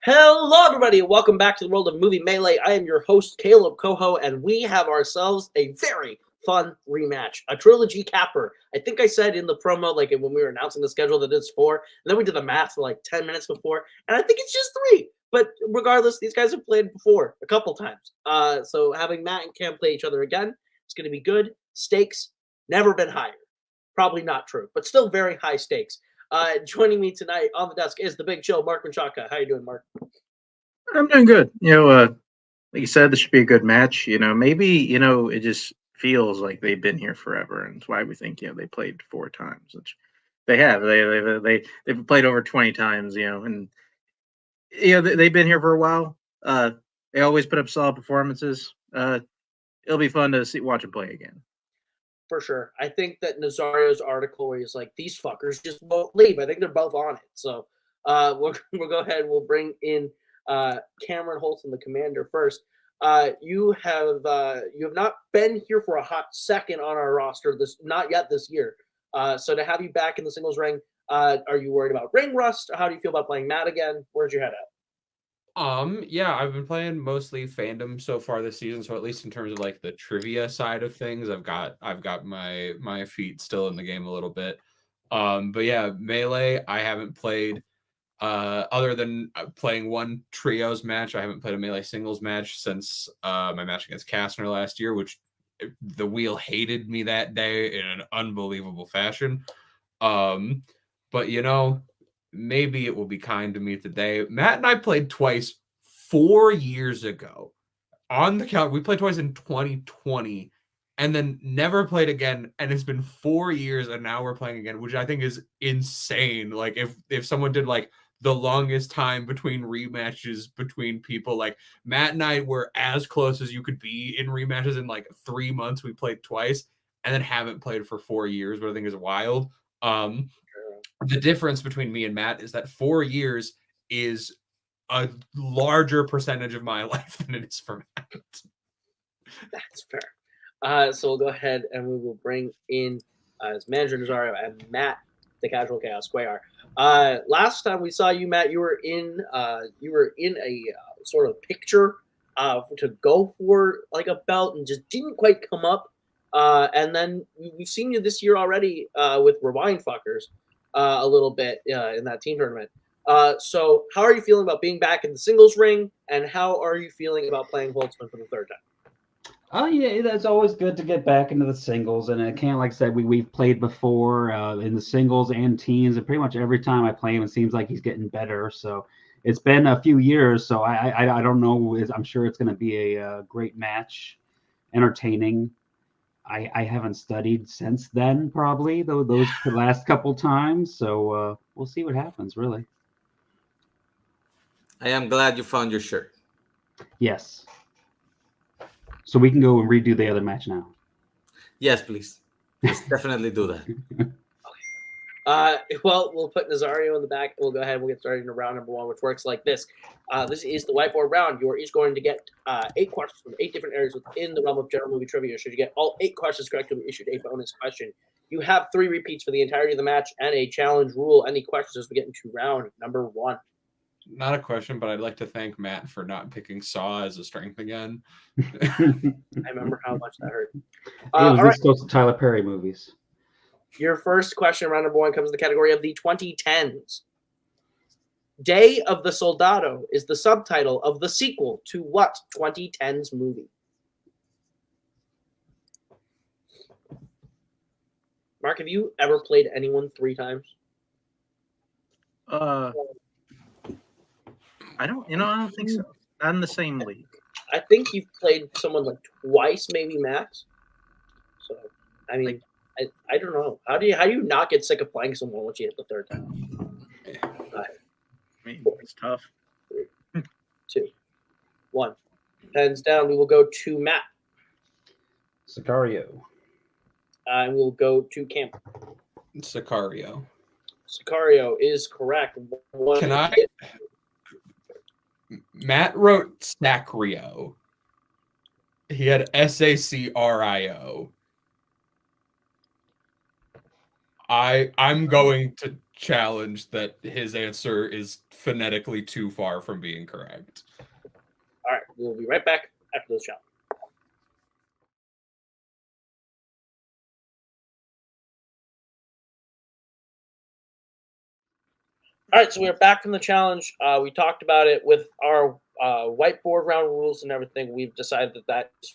Hello, everybody, and welcome back to the world of Movie Melee. I am your host, Kaleb Koho, and we have ourselves a very fun rematch, a trilogy capper. I think I said in the promo, like when we were announcing the schedule, that it's 4, and then we did the math for like 10 minutes before, and I think it's just 3. But regardless, these guys have played before a couple times. So having Matt and Cam play each other again, it's going to be good. Stakes never been higher. Probably not true, but still very high stakes. Joining me tonight on the desk is the Big Chill, Mark Menchaca. How you doing, Mark? I'm doing good. Like you said, this should be a good match. Maybe it just feels like they've been here forever, and it's why we think they played 4 times, which they have. They've played over 20 times. And they've been here for a while. They always put up solid performances. It'll be fun to watch them play again. For sure. I think that Nazario's article where he's like, these fuckers just won't leave. I think they're both on it. So we'll go ahead and we'll bring in Cameron Holton, the commander, first. You have not been here for a hot second on our roster, not yet this year. So to have you back in the singles ring, are you worried about ring rust? How do you feel about playing Matt again? Where's your head at? Yeah, I've been playing mostly Fandom so far this season, so at least in terms of like the trivia side of things, I've got my feet still in the game a little bit. But yeah, Melee, I haven't played other than playing one trios match. I haven't played a Melee singles match since my match against Kastner last year, which the wheel hated me that day in an unbelievable fashion. But maybe it will be kind to me today. Matt and I played twice 4 years ago on the count. We played twice in 2020 and then never played again. And it's been 4 years and now we're playing again, which I think is insane. Like if someone did like the longest time between rematches between people, like Matt and I were as close as you could be in rematches in like 3 months. We played twice and then haven't played for 4 years, but I think is wild. The difference between me and Matt is that 4 years is a larger percentage of my life than it is for Matt. That's fair. So we'll go ahead and we will bring in as manager Nazario and Matt, the Casual Chaos Cuellar. Last time we saw you, Matt, you were in a sort of picture to go for like a belt and just didn't quite come up. And then we've seen you this year already with Rewind Fuckers. A little bit in that team tournament. So how are you feeling about being back in the singles ring, and how are you feeling about playing Holzmann for the 3rd time? Yeah, that's always good to get back into the singles, and like I said, we've played before in the singles and teams, and pretty much every time I play him, it seems like he's getting better. So it's been a few years, so I don't know. I'm sure it's going to be a great match, entertaining. I haven't studied since then, probably those last couple times. So we'll see what happens, really. I am glad you found your shirt. Yes. So we can go and redo the other match now. Yes, please. Let's definitely do that. Well, we'll put Nazario in the back. We'll go ahead and we'll get started in round number 1, which works like this. This is the whiteboard round. You are each going to get 8 questions from 8 different areas within the realm of general movie trivia. Should you get all 8 questions correct, you'll be issued a bonus question. You have 3 repeats for the entirety of the match and a challenge rule. Any questions as we get into round number 1? Not a question, but I'd like to thank Matt for not picking Saw as a strength again. I remember how much that hurt. It was all this close to Tyler Perry movies. Your first question, round number 1, comes in the category of the 2010s. Day of the Soldado is the subtitle of the sequel to what 2010s movie? Mark, have you ever played anyone 3 times? I don't think so. Not in the same league. I think you've played someone like twice, maybe max. So, I mean, I don't know. How do you not get sick of playing someone once you hit the 3rd time? I mean, it's tough. 3, 2, 1. Pens down. We will go to Matt. Sicario. And we'll go to Cam. Sicario. Sicario is correct. Can I? Matt wrote Sacrio. He had Sacrio. I'm going to challenge that his answer is phonetically too far from being correct. All right, we'll be right back after this challenge. All right, so we're back from the challenge. We talked about it with our whiteboard round rules and everything. We've decided that that is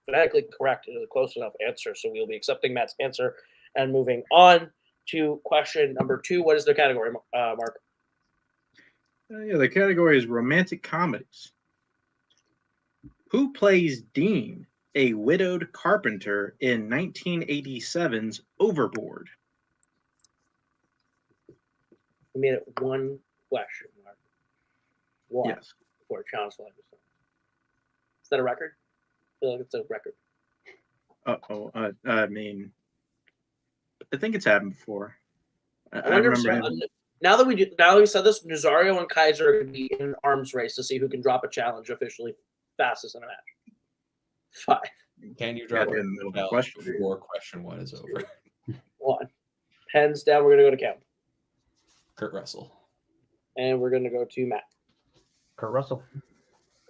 phonetically correct and a close enough answer, so we'll be accepting Matt's answer and moving on to question number 2. What is the category, Mark? Yeah, the category is romantic comedies. Who plays Dean, a widowed carpenter in 1987's Overboard? We made it one question, Mark. One. Yes. For a challenge like this. Is that a record? I feel like it's a record. I mean, I think it's happened before. I wonder remember if him. now that we said this, Nazario and Kaiser are going to be in an arms race to see who can drop a challenge officially fastest in a match. 5. Can you drop Yeah, a in the middle of the challenge question. before question 1 is over? 1. Pens down. We're going to go to Cam. Kurt Russell. And we're going to go to Matt. Kurt Russell.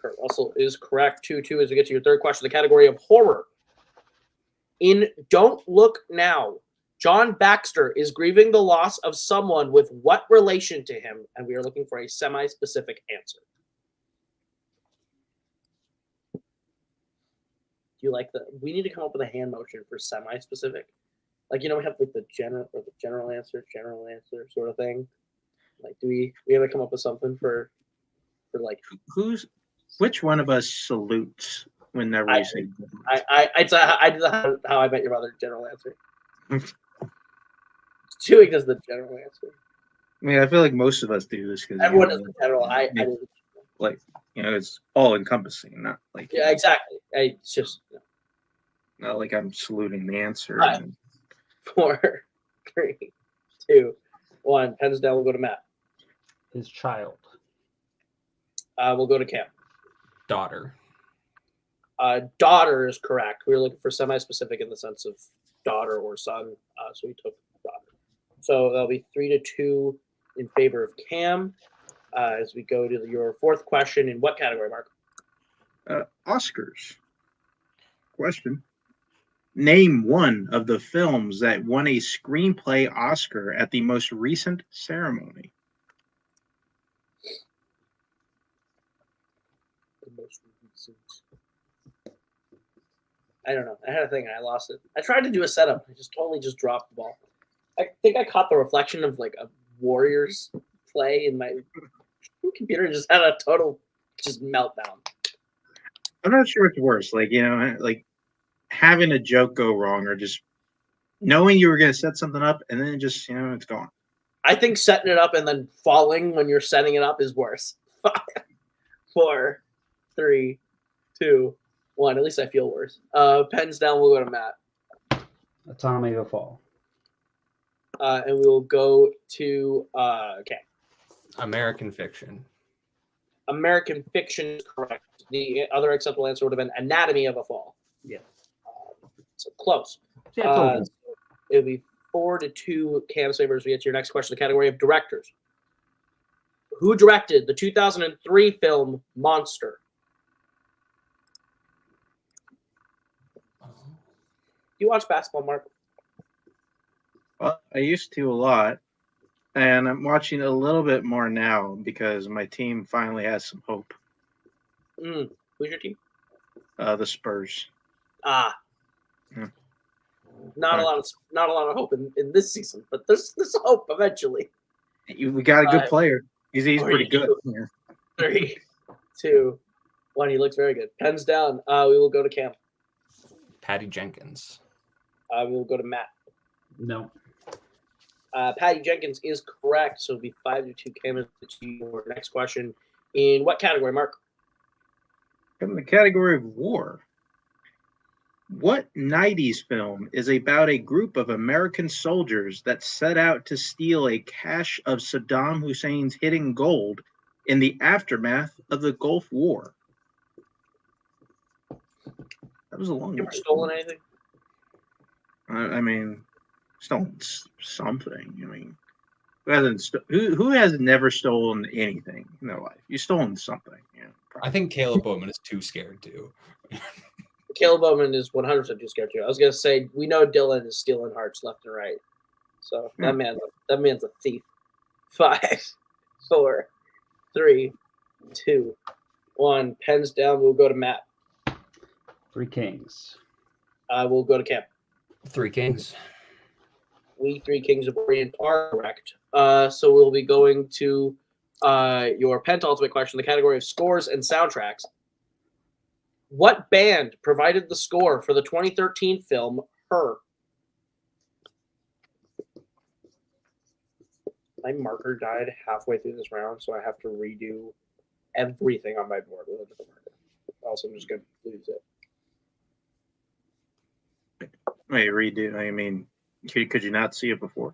Kurt Russell is correct. 2-2 as we get to your third question. The category of horror. In Don't Look Now, John Baxter is grieving the loss of someone with what relation to him? And we are looking for a semi-specific answer. Do you like we need to come up with a hand motion for semi-specific. Like, we have like the general answer sort of thing. Like, do we have to come up with something for like which one of us salutes whenever you say? I did how I met your mother general answer. Twohig does the general answer. I mean, I feel like most of us do this because Everyone does the general. I do. Like, it's all encompassing, not like Yeah, exactly. It's just not like I'm saluting the answer. 5, 4, 3, 2, 1. Pens down. We'll go to Matt. His child. We'll go to Cam. Daughter. Daughter is correct. We were looking for semi-specific in the sense of daughter or son, so we took daughter. So that'll be 3-2 in favor of Cam. As we go to your fourth question, in what category, Mark? Oscars. Question. Name one of the films that won a screenplay Oscar at the most recent ceremony. The most recent. I don't know. I had a thing and I lost it. I tried to do a setup. I just totally dropped the ball. I think I caught the reflection of like a Warriors play in my computer and just had a total meltdown. I'm not sure what's worse, like having a joke go wrong or just knowing you were going to set something up and then just it's gone. I think setting it up and then falling when you're setting it up is worse. 5, 4, 3, 2, 1. At least I feel worse. Pens down. We'll go to Matt. Anatomy of a Fall. And we'll go to okay. American Fiction. American Fiction is correct. The other acceptable answer would have been Anatomy of a Fall. Yeah. So close. Yeah, It'll be 4-2 Cam Savers. We get to your next question, the category of directors. Who directed the 2003 film Monster? Do you watch basketball, Mark? Well, I used to a lot, and I'm watching a little bit more now because my team finally has some hope. Who's your team? The Spurs. Yeah. Not a lot of hope in this season, but there's hope eventually. We got a good player. He's pretty good. 3, 2, 1. He looks very good. Pens down. We will go to Cam. Patty Jenkins. We will go to Matt. No. Patty Jenkins is correct. So it'll be 5-2 Cam. To your next question. In what category, Mark? In the category of war. What 90s film is about a group of American soldiers that set out to steal a cache of Saddam Hussein's hidden gold in the aftermath of the Gulf War? That was a long You one. ever stolen anything? I mean, stolen something. I mean, Who has never stolen anything in their life? You've stolen something. Yeah, I think Kaleb Bowman is too scared to. Kaleb Bowman is 100% too scared to. I was gonna say we know Dylan is stealing hearts left and right, so that man's a thief. 5, 4, 3, 2, 1. Pens down. We'll go to Matt. 3 kings. We'll go to Cam. 3 kings. We 3 kings of Orient are correct. So we'll be going to your penultimate question, the category of scores and soundtracks. What band provided the score for the 2013 film Her? My marker died halfway through this round, so I have to redo everything on my board with a different marker. Also, I'm just going to lose it. Wait, redo. I mean, could you not see it before?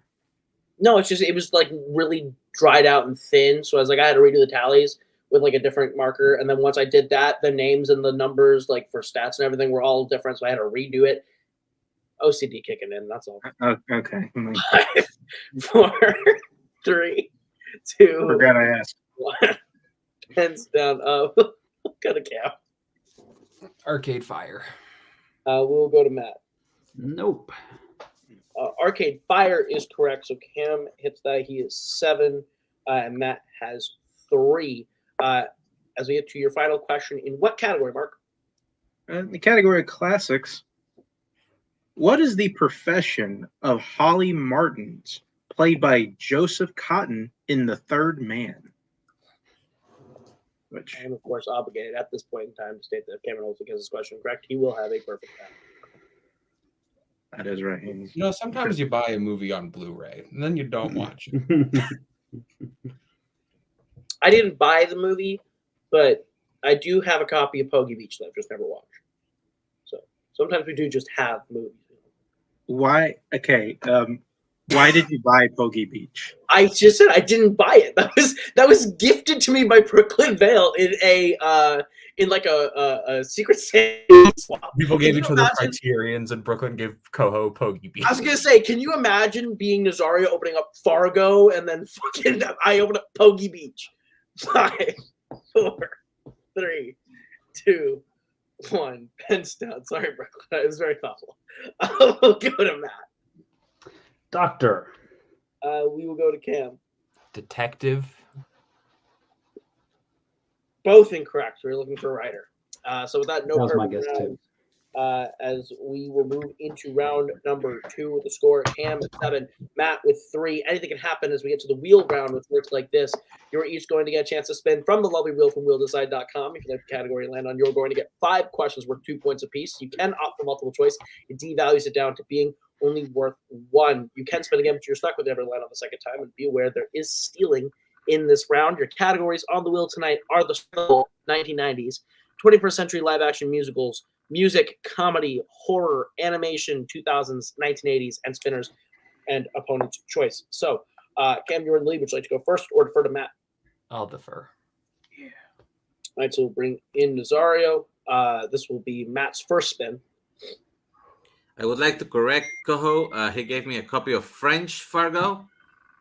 No, it was like really dried out and thin. So I was like, I had to redo the tallies with like a different marker. And then once I did that, the names and the numbers, like for stats and everything, were all different. So I had to redo it. OCD kicking in. That's all. Okay. 5, 4, 3, 2. Forgot I asked. 1. Pens down. Got a cap. Arcade Fire. We'll go to Matt. Nope. Arcade Fire is correct. So Cam hits that. He is 7, and Matt has 3. As we get to your final question, in what category, Mark? In the category of classics, what is the profession of Holly Martins, played by Joseph Cotton in The Third Man? Which I am, of course, obligated at this point in time to state that if Cameron also gets this question correct, he will have a perfect time. that is right. You know, sometimes you buy a movie on Blu-ray and then you don't watch it. I didn't buy the movie, but I do have a copy of Poggy Beach that I've just never watched. So sometimes we do just have movies. Why? Okay. Why did you buy Poggy Beach? I just said I didn't buy it. That was gifted to me by Brooklyn Vale in like a Secret Santa swap. People gave Can each you other imagine- Criterions, and Brooklyn gave Koho Poggy Beach. I was gonna say, can you imagine being Nazario opening up Fargo and then fucking I open up Poggy Beach? 5, 4, 3, 2, 1. Pens down. Sorry, Brooklyn. It was very thoughtful. We'll go to Matt. Doctor. We will go to Cam. Detective. Both incorrect. We're looking for a writer. So with that, no That was my perfect guess, round. As we will move into round number 2 with the score. Cam at 7, Matt with 3. Anything can happen as we get to the wheel round, which works like this. You're each going to get a chance to spin from the lovely wheel from wheeldecide.com. If you like the category to land on, you're going to get 5 questions worth 2 points apiece. You can opt for multiple choice. It devalues it down to being only worth 1. You can spin again, but you're stuck with never land on the second time. And be aware there is stealing in this round. Your categories on the wheel tonight are the 1990s, 21st century live action musicals, music, comedy, horror, animation, 2000s, 1980s, and spinners, and opponent's choice. So, Cam, you're in the lead. Would you like to go first or defer to Matt? I'll defer. All right, so we'll bring in Nazario. This will be Matt's first spin. I would like to correct Koho. He gave me a copy of French Fargo.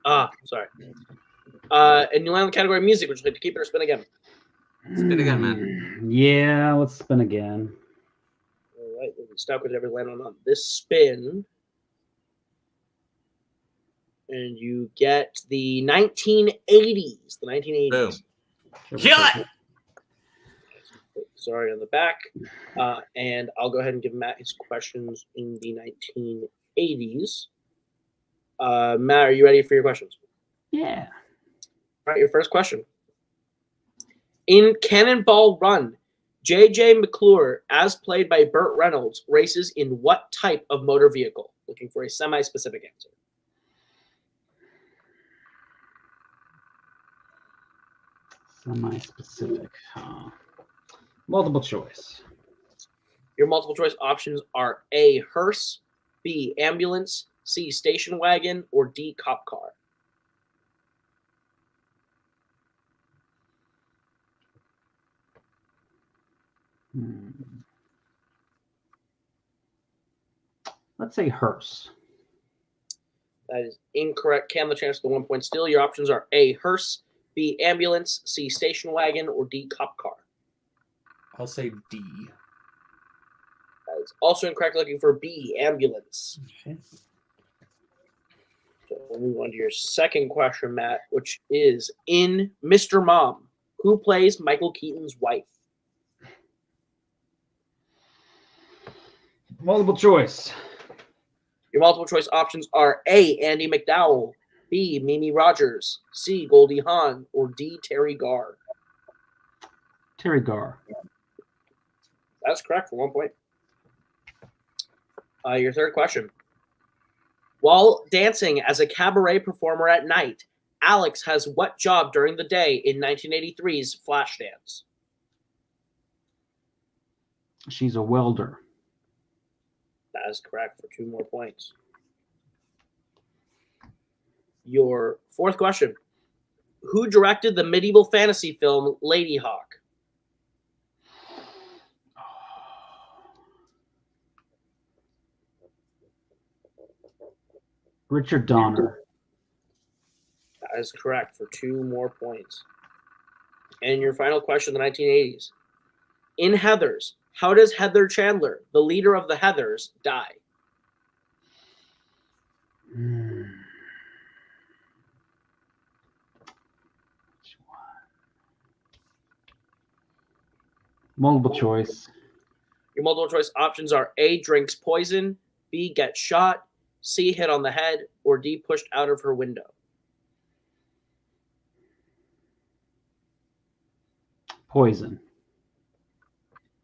Sorry. And you land on the category of music. Would you like to keep it or spin again? Spin again, man. Yeah, let's spin again. All right, we'll be stuck with never land on this spin. And you get the 1980s. The 1980s. Boom. Kill it! Sorry, on the back. And I'll go ahead and give Matt his questions in the 1980s. Matt, are you ready for your questions? Yeah. All right, your first question. In Cannonball Run, J.J. McClure, as played by Burt Reynolds, races in what type of motor vehicle? Looking for a semi-specific answer. Semi-specific. Multiple choice. Your multiple choice options are A, hearse, B, ambulance, C, station wagon, or D, cop car. Let's say hearse. That is incorrect. Cam, the chance for the 1 point steal. Your options are A, hearse, B, ambulance, C, station wagon, or D, cop car. I'll say D. That is also incorrect. Looking for B, ambulance. Okay. So we'll move on to your second question, Matt, which is in Mr. Mom, who plays Michael Keaton's wife? Multiple choice. Your multiple choice options are A, Andy McDowell, B, Mimi Rogers, C, Goldie Hawn, or D, Terry Garr. Terry Garr. That's correct for 1 point. Your third question. While dancing as a cabaret performer at night, Alex has what job during the day in 1983's Flashdance? She's a welder. That is correct for 2 more points. Your fourth question. Who directed the medieval fantasy film Lady Hawk? Richard Donner. That is correct for 2 more points. And your final question, the 1980s. In Heathers, how does Heather Chandler, the leader of the Heathers, die? Multiple choice. Your multiple choice options are A, drinks poison, B, gets shot, C, hit on the head, or D, pushed out of her window. Poison.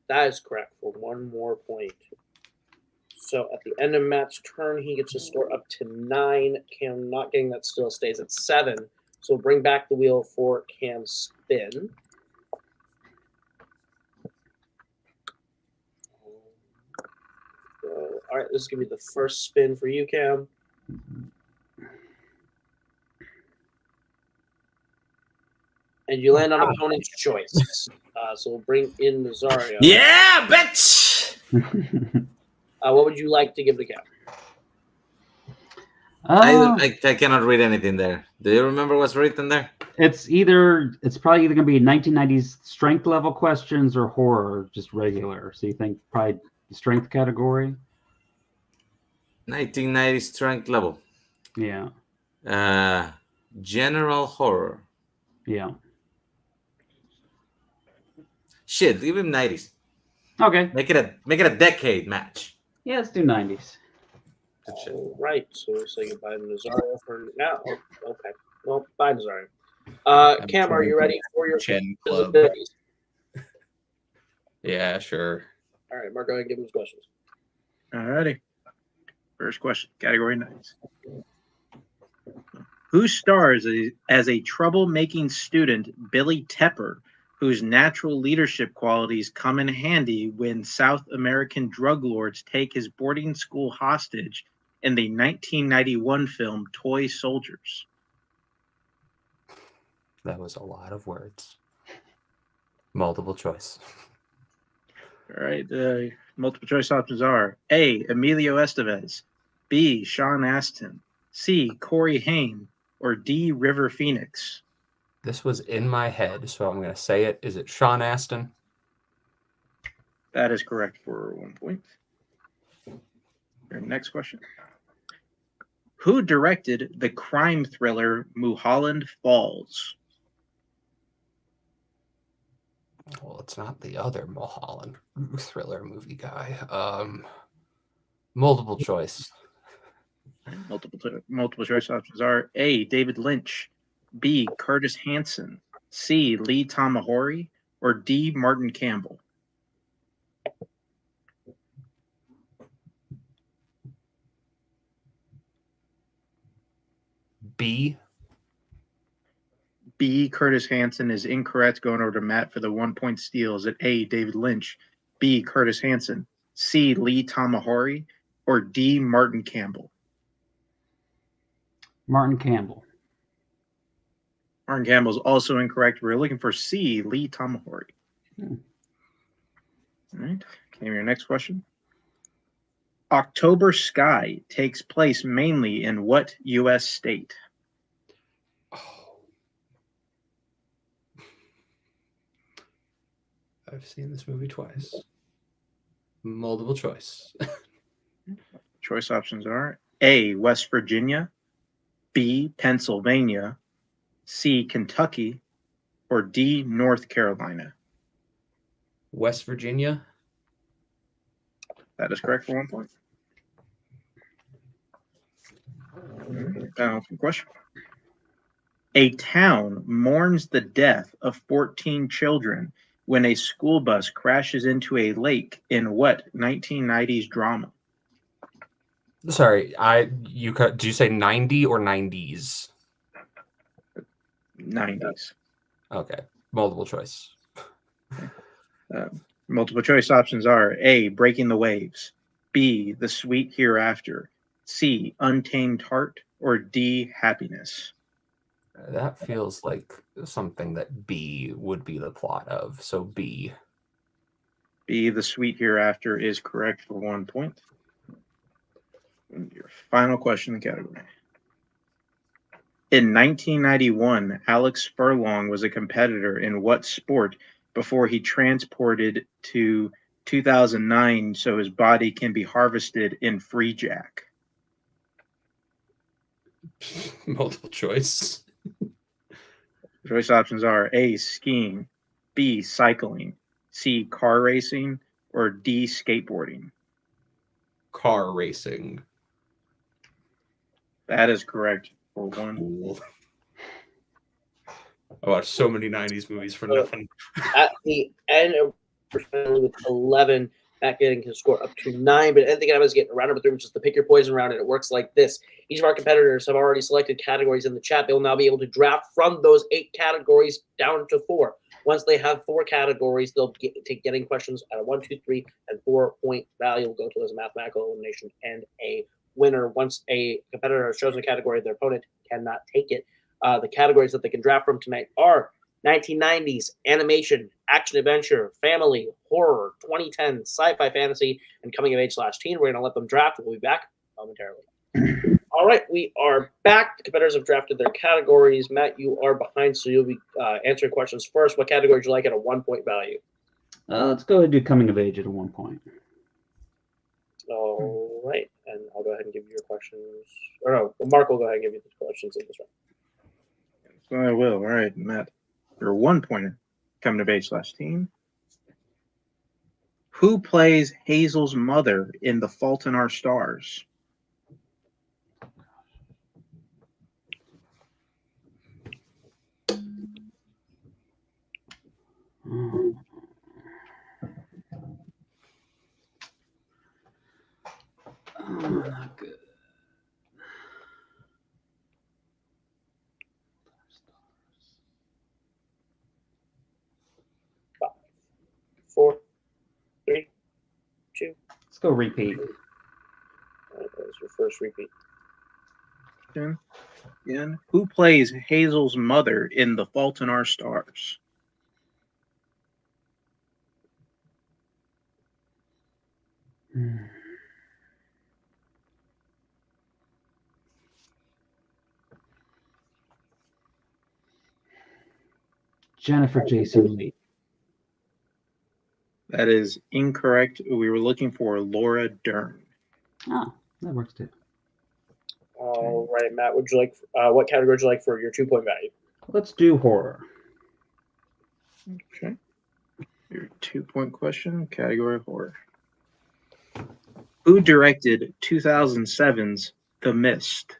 That is correct for 1 more point. So at the end of Matt's turn, he gets to score up to 9. Cam not getting that still stays at 7. So we'll bring back the wheel for Cam's spin. All right, this is going to be the first spin for you, Cam. And you land on opponent's choice. So we'll bring in Nazario. Yeah, bitch! What would you like to give the Cam? I cannot read anything there. Do you remember what's written there? It's probably either going to be 1990s strength level questions or horror, just regular. So you think probably the strength category? 1990 strength level. Yeah. General horror. Yeah. Shit, give him 90s. Okay. Make it a decade match. Yeah, let's do 90s. All right, so we'll say goodbye to Nazario for now. Okay. Well, bye, Nazario. Cam, are you ready for your Chen Club. abilities? Yeah, sure. All right, Mark, go ahead and give him his questions. All righty. First question, category 9s. Who stars as a troublemaking student, Billy Tepper, whose natural leadership qualities come in handy when South American drug lords take his boarding school hostage in the 1991 film Toy Soldiers? That was a lot of words. Multiple choice. All right, multiple choice options are A, Emilio Estevez, B, Sean Astin, C, Corey Haim, or D, River Phoenix. This was in my head, so I'm going to say it. Is it Sean Astin? That is correct for 1 point. Your next question. Who directed the crime thriller Mulholland Falls? Well, it's not the other Mulholland thriller movie guy. Multiple choice. Multiple choice options are A, David Lynch, B, Curtis Hanson, C, Lee Tamahori, or D, Martin Campbell. B. B, Curtis Hanson is incorrect. Going over to Matt for the 1 point steal. Is it A, David Lynch, B, Curtis Hanson, C, Lee Tamahori, or D, Martin Campbell? Martin Campbell. Martin Campbell is also incorrect. We're looking for C, Lee Tamahori. All right. Came your next question. October Sky takes place mainly in what U.S. state? Oh. I've seen this movie twice. Multiple choice. Choice options are A, West Virginia, B, Pennsylvania, C, Kentucky, or D, North Carolina. West Virginia. That is correct for 1 point. Final question. A town mourns the death of 14 children when a school bus crashes into a lake in what 1990s drama? Sorry, did you say 90 or 90s? 90s. Okay, multiple choice. Multiple choice options are A, Breaking the Waves, B, The Sweet Hereafter, C, Untamed Heart, or D, Happiness. That feels like something that B would be the plot of. So B. B, The Sweet Hereafter is correct for 1 point. And your final question in the category. In 1991, Alex Furlong was a competitor in what sport before he transported to 2009 so his body can be harvested in Free Jack? Multiple choice. Choice options are A, skiing, B, cycling, C, car racing, or D, skateboarding. Car racing. That is correct for 1. Cool. I watched so many 90s movies for nothing. At the end of with 11, Matt getting his score up to 9, but anything I was getting round number 3, which is the pick your poison round, and it works like this. Each of our competitors have already selected categories in the chat. They will now be able to draft from those 8 categories down to 4. Once they have 4 categories, they'll get to getting questions at a 1, 2, 3, and 4 point value. Will go to those mathematical elimination and a winner. Once a competitor has chosen a category, their opponent cannot take it. The categories that they can draft from tonight are 1990s, animation, action adventure, family, horror, 2010, sci-fi fantasy, and coming of age /teen. We're going to let them draft. We'll be back momentarily. All right, we are back. The competitors have drafted their categories. Matt, you are behind, so you'll be answering questions first. What category would you like at a 1 point value? Let's go ahead and do coming of age at a 1 point. All right, and I'll go ahead and give you your questions. Or no, Mark will go ahead and give you the questions in this round. So I will. All right, Matt. Your 1 pointer coming of age /teen. Who plays Hazel's mother in The Fault in Our Stars? Not good. 4, 3, 2. Let's go repeat. That was your first repeat. Again, who plays Hazel's mother in The Fault in Our Stars? Jennifer Jason Leigh. That is incorrect. We were looking for Laura Dern. Oh, that works too. All right, Matt, would you like what category would you like for your 2 point value? Let's do horror. Okay. Your 2 point question, category horror. Who directed 2007's The Mist?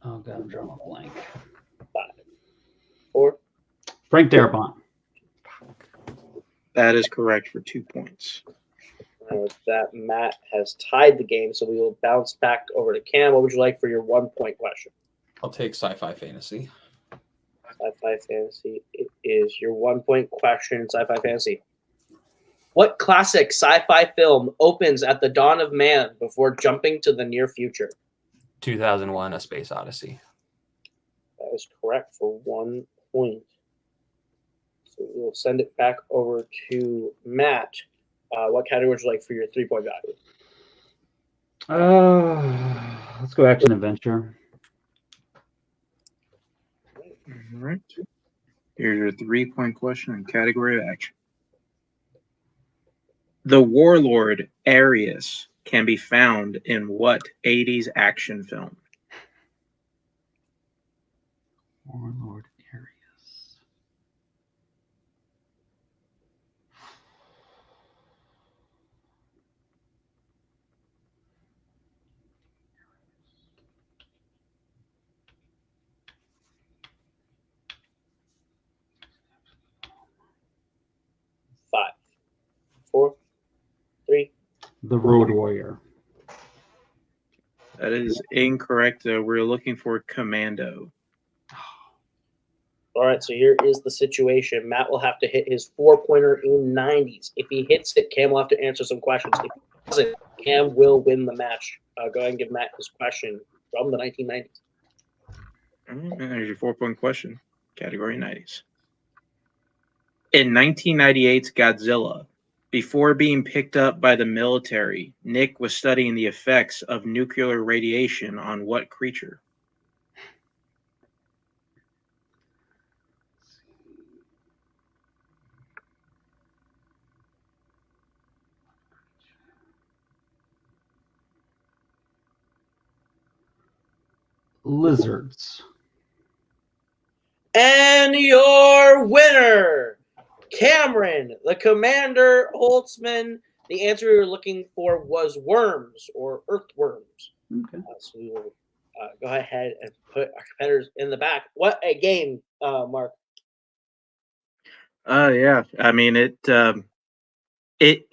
Oh god, I'm drawing a blank. 5, 4. Frank Darabont. That is correct for 2 points. With that, Matt has tied the game, so we will bounce back over to Cam. What would you like for your 1 point question? I'll take sci-fi fantasy. Sci-fi fantasy. It is your 1 point question. Sci-fi fantasy. What classic sci-fi film opens at the dawn of man before jumping to the near future? 2001: A Space Odyssey. That is correct for 1 point. So we'll send it back over to Matt. What category would you like for your 3-point value? Let's go action adventure. All right. Here's your 3-point question and category of action. The warlord Arius can be found in what 80s action film? Warlord Arius. Five, 4, 3. The Road Warrior. That is incorrect. We're looking for Commando. All right, so here is the situation. Matt will have to hit his 4-pointer in 90s. If he hits it, Cam will have to answer some questions. If he doesn't, Cam will win the match. Go ahead and give Matt his question from the 1990s. All right, there's your 4-point question. Category 90s. In 1998's Godzilla, before being picked up by the military, Nick was studying the effects of nuclear radiation on what creature? Lizards. And your winner, Cameron, the Commander Holzmann. The answer we were looking for was worms or earthworms. Okay. So we will go ahead and put our competitors in the back. What a game, Mark. Yeah. I mean, it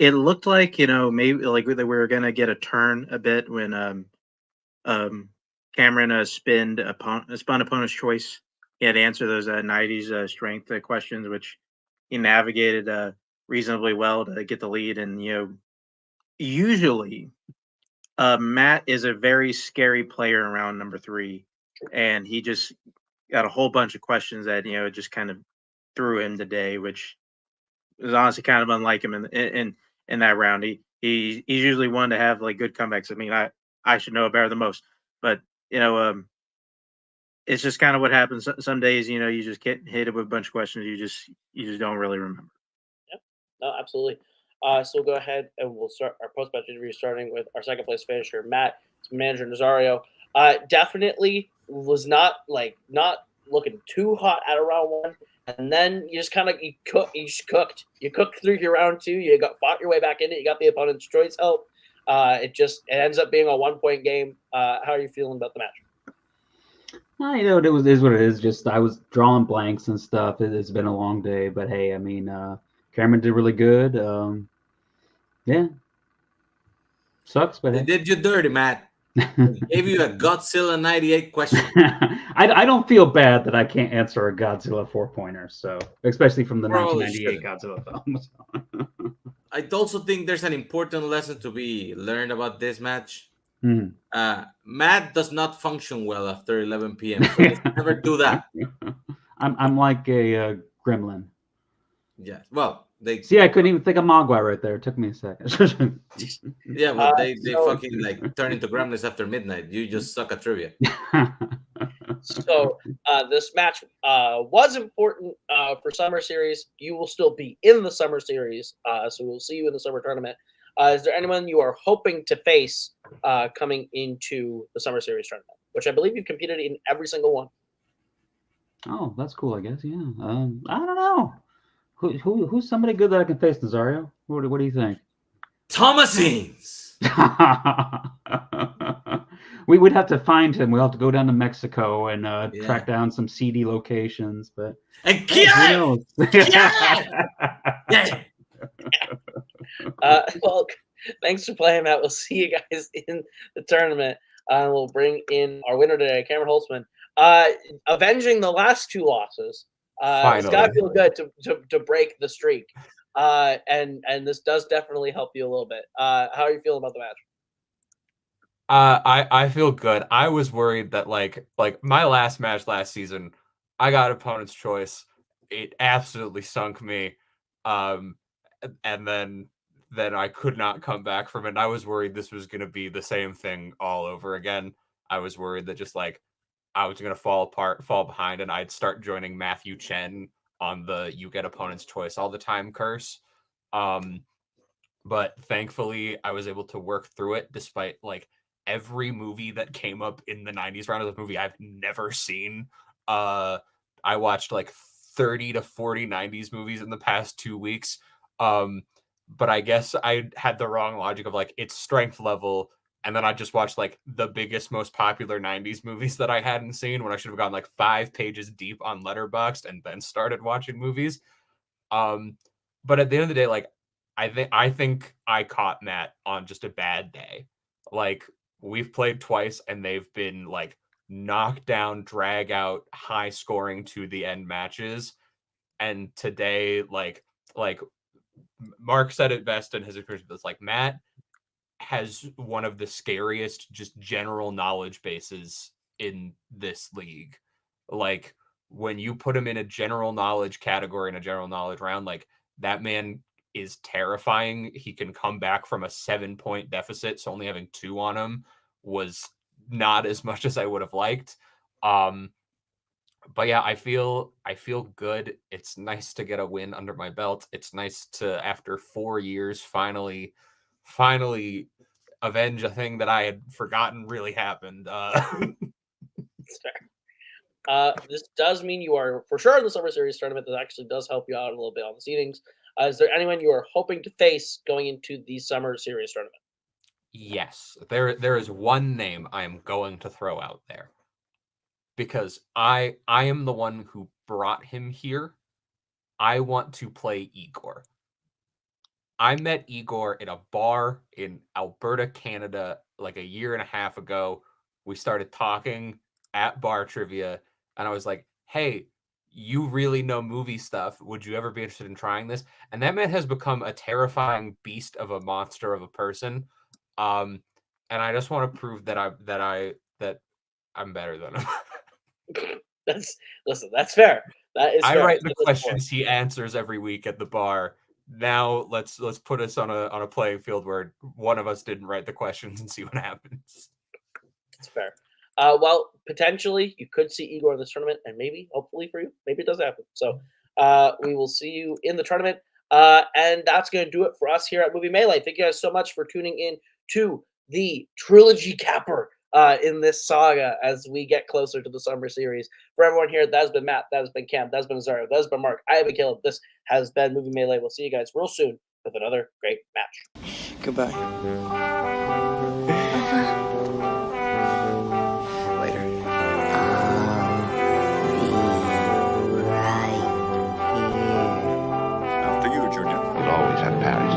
looked like, maybe like we were gonna get a turn a bit when Cameron spun opponent's choice. He had to answer those 90s strength questions, which he navigated reasonably well to get the lead. And usually Matt is a very scary player around number 3, and he just got a whole bunch of questions that just kind of threw him today, which is honestly kind of unlike him in that round. He's usually one to have like good comebacks. I mean, I should know it better than most, but it's just kind of what happens. Some days, you just get hit with a bunch of questions you just don't really remember. Yep. No, absolutely. So we'll go ahead and we'll start our post-match interview, starting with our second place finisher, Matt, manager Nazario. Definitely was not looking too hot at round 1, and then you just kind of cooked. You cooked through your round 2. You fought your way back in it. You got the opponent's choice help. It ends up being a 1-point game. How are you feeling about the match? It is what it is. Just I was drawing blanks and stuff. It's been a long day, but hey, I mean, Cameron did really good. Yeah, sucks, but They hey. did you dirty, Matt. Gave you a Godzilla 98 question. I don't feel bad that I can't answer a Godzilla 4-pointer, so especially from the Probably 1998 Godzilla film. I also think there's an important lesson to be learned about this match. Matt does not function well after 11 p.m. So let's never do that. I'm like a gremlin. Yeah. Well, See, I couldn't even think of Mogwai right there. It took me a second. Yeah, well, they fucking like turn into gremlins after midnight. You just suck at trivia. So this match was important for Summer Series. You will still be in the Summer Series, so we'll see you in the Summer Tournament. Is there anyone you are hoping to face coming into the Summer Series tournament, which I believe you've competed in every single one? Oh, that's cool, I guess. Yeah. I don't know. Who's somebody good that I can face, Nazario? What do you think? Thomasines. We would have to find him. We'll have to go down to Mexico and track down some seedy locations. But and who knows? Yeah. Well, thanks for playing, Matt. We'll see you guys in the tournament. We'll bring in our winner today, Cameron Holzmann, avenging the last 2 losses. It's got to feel good to break the streak. and this does definitely help you a little bit. How are you feeling about the match? I feel good. I was worried that like my last match last season, I got opponent's choice. It absolutely sunk me. And then I could not come back from it. I was worried this was gonna be the same thing all over again. I was worried that just like I was gonna fall behind, and I'd start joining Matthew Chen on the "you get opponent's choice all the time" curse. But thankfully, I was able to work through it despite like every movie that came up in the 90s round of the movie I've never seen. I watched like 30 to 40 90s movies in the past 2 weeks. But I guess I had the wrong logic of like its strength level, and then I just watched like the biggest, most popular 90s movies that I hadn't seen when I should have gone like 5 pages deep on Letterboxd and then started watching movies. But at the end of the day, like I think I caught Matt on just a bad day. Like we've played twice and they've been like knocked down, drag out, high scoring to the end matches. And today, like Mark said it best in his experience. It's like Matt has one of the scariest just general knowledge bases in this league. Like when you put him in a general knowledge category in a general knowledge round, like that man is terrifying. He can come back from a 7-point deficit, so only having 2 on him was not as much as I would have liked. But yeah, I feel good. It's nice to get a win under my belt. It's nice to, after 4 years, finally avenge a thing that I had forgotten really happened. This does mean you are for sure in the Summer Series tournament. That actually does help you out a little bit on the seedings. Is there anyone you are hoping to face going into the Summer Series tournament? Yes, there is one name I am going to throw out there because I am the one who brought him here. I want to play Igor. I met Igor at a bar in Alberta, Canada, like a year and a half ago. We started talking at bar trivia, and I was like, hey, you really know movie stuff. Would you ever be interested in trying this? And that man has become a terrifying beast of a monster of a person. And I just want to prove that I'm better than him. That's fair. That is I fair. write the questions he answers every week at the bar. Now let's put us on a playing field where one of us didn't write the questions and see what happens. That's fair. Well, potentially you could see Igor in this tournament, and maybe, hopefully for you, maybe it does happen. So we will see you in the tournament. And that's going to do it for us here at Movie Melee. Thank you guys so much for tuning in to the trilogy capper in this saga as we get closer to the Summer Series. For everyone here, that has been Matt, that has been Cam, that has been Azario, that has been Mark, I have been Caleb. This has been Movie Melee. We'll see you guys real soon with another great match. Goodbye. Later. After you, Junior. You'll always have Paris.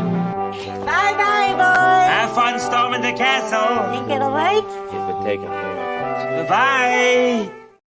Bye-bye, boys. Have fun storming the castle. Think it'll work? It would take a fair. Bye-bye.